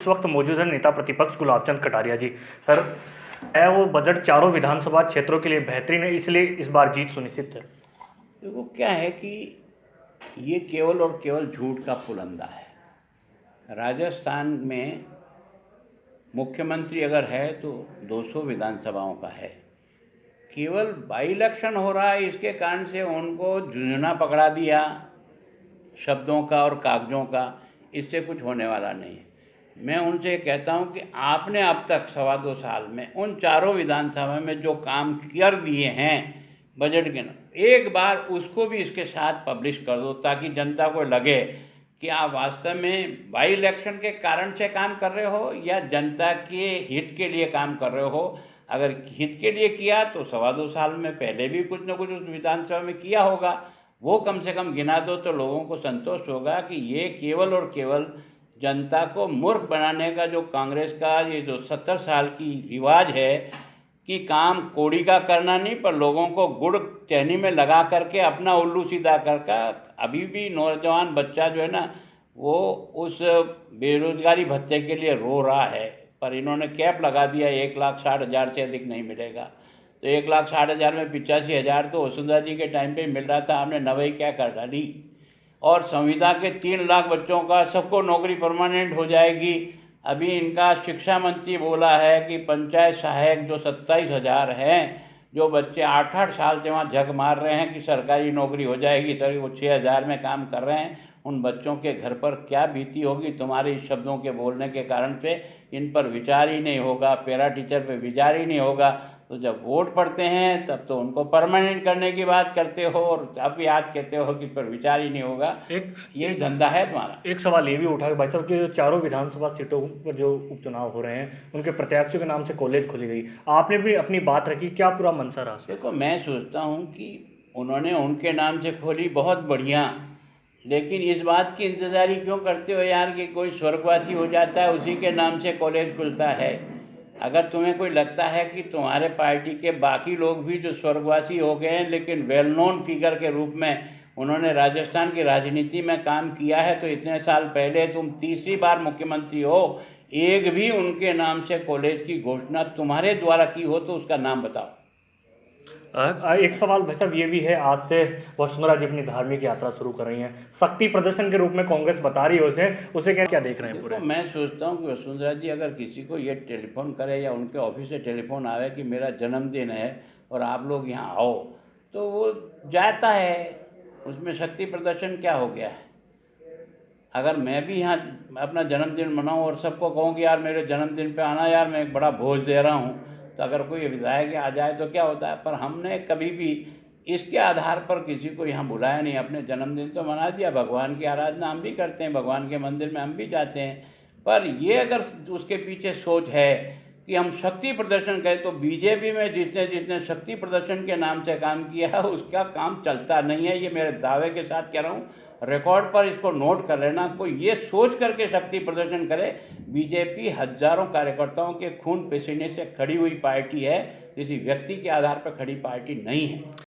इस वक्त मौजूद है नेता प्रतिपक्ष गुलाब चंद कटारिया जी। सर, है वो बजट चारों विधानसभा क्षेत्रों के लिए बेहतरीन है, इसलिए इस बार जीत सुनिश्चित है। देखो क्या है कि ये केवल और केवल झूठ का पुलंदा है। राजस्थान में मुख्यमंत्री अगर है तो 200 विधानसभाओं का है। केवल बाई इलेक्शन हो रहा है, इसके कारण से उनको झुंझुना पकड़ा दिया शब्दों का और कागजों का, इससे कुछ होने वाला नहीं है। मैं उनसे कहता हूं कि आपने अब तक 2.25 साल में उन चारों विधानसभा में जो काम कर दिए हैं बजट के, एक बार उसको भी इसके साथ पब्लिश कर दो ताकि जनता को लगे कि आप वास्तव में बाई इलेक्शन के कारण से काम कर रहे हो या जनता के हित के लिए काम कर रहे हो। अगर हित के लिए किया तो 2.25 साल में पहले भी कुछ न कुछ उस विधानसभा में किया होगा, वो कम से कम गिना दो तो लोगों को संतोष होगा कि ये केवल और केवल जनता को मूर्ख बनाने का जो कांग्रेस का ये जो 70 साल की रिवाज है कि काम कोड़ी का करना नहीं पर लोगों को गुड़ चहनी में लगा करके अपना उल्लू सीधा करके, अभी भी नौजवान बच्चा जो है ना वो उस बेरोजगारी भत्ते के लिए रो रहा है, पर इन्होंने कैप लगा दिया 1,60,000 से अधिक नहीं मिलेगा। तो 1,60,000 में 85,000 तो वसुंधरा जी के टाइम पे मिल रहा था, हमने नवाई क्या कर डाली। और संविदा के 3 लाख बच्चों का सबको नौकरी परमानेंट हो जाएगी। अभी इनका शिक्षा मंत्री बोला है कि पंचायत सहायक जो 27,000 हैं, जो बच्चे 8-8 साल से वहाँ झक मार रहे हैं कि सरकारी नौकरी हो जाएगी, सर वो 6,000 में काम कर रहे हैं। उन बच्चों के घर पर क्या बीती होगी तुम्हारे इस शब्दों के बोलने के कारण से। इन पर विचार ही नहीं होगा, पैरा टीचर पे विचार ही नहीं होगा। तो जब वोट पड़ते हैं तब तो उनको परमानेंट करने की बात करते हो और अब याद कहते हो कि पर विचार ही नहीं होगा। यही धंधा है तुम्हारा। एक सवाल ये भी उठा कि भाई साहब कि जो चारों विधानसभा सीटों पर जो उपचुनाव हो रहे हैं उनके प्रत्याशियों के नाम से कॉलेज खोली गई, आपने भी अपनी बात रखी, क्या पूरा मनसा रहा? देखो मैं सोचता हूँ कि उन्होंने उनके नाम से खोली, बहुत बढ़िया, लेकिन इस बात की इंतज़ारी क्यों करते हो यार कि कोई स्वर्गवासी हो जाता है उसी के नाम से कॉलेज खुलता है। अगर तुम्हें कोई लगता है कि तुम्हारे पार्टी के बाकी लोग भी जो स्वर्गवासी हो गए हैं लेकिन वेल नोन फिगर के रूप में उन्होंने राजस्थान की राजनीति में काम किया है, तो इतने साल पहले तुम तीसरी बार मुख्यमंत्री हो, एक भी उनके नाम से कॉलेज की घोषणा तुम्हारे द्वारा की हो तो उसका नाम बताओ। एक सवाल भाई साहब ये भी है, आज से वसुंधरा जी अपनी धार्मिक यात्रा शुरू कर रही हैं, शक्ति प्रदर्शन के रूप में कांग्रेस बता रही है उसे क्या देख रहे हैं पूरे? मैं सोचता हूँ कि वसुंधरा जी अगर किसी को ये टेलीफोन करे या उनके ऑफिस से टेलीफोन आवे कि मेरा जन्मदिन है और आप लोग यहाँ आओ, तो वो जाता है, उसमें शक्ति प्रदर्शन क्या हो गया है। अगर मैं भी यहाँ अपना जन्मदिन मनाऊँ और सबको कहूँ कि यार मेरे जन्मदिन पे आना, यार मैं एक बड़ा भोज दे रहा हूँ, तो अगर कोई विधायक आ जाए तो क्या होता है। पर हमने कभी भी इसके आधार पर किसी को यहाँ बुलाया नहीं। अपने जन्मदिन तो मना दिया, भगवान की आराधना हम भी करते हैं, भगवान के मंदिर में हम भी जाते हैं, पर ये अगर उसके पीछे सोच है कि हम शक्ति प्रदर्शन करें, तो बीजेपी में जितने शक्ति प्रदर्शन के नाम से काम किया है उसका काम चलता नहीं है। ये मेरे दावे के साथ कह रहा हूँ, रिकॉर्ड पर इसको नोट कर लेना। कोई ये सोच करके शक्ति प्रदर्शन करे, बीजेपी हजारों कार्यकर्ताओं के खून पसीने से खड़ी हुई पार्टी है, किसी व्यक्ति के आधार पर खड़ी पार्टी नहीं है।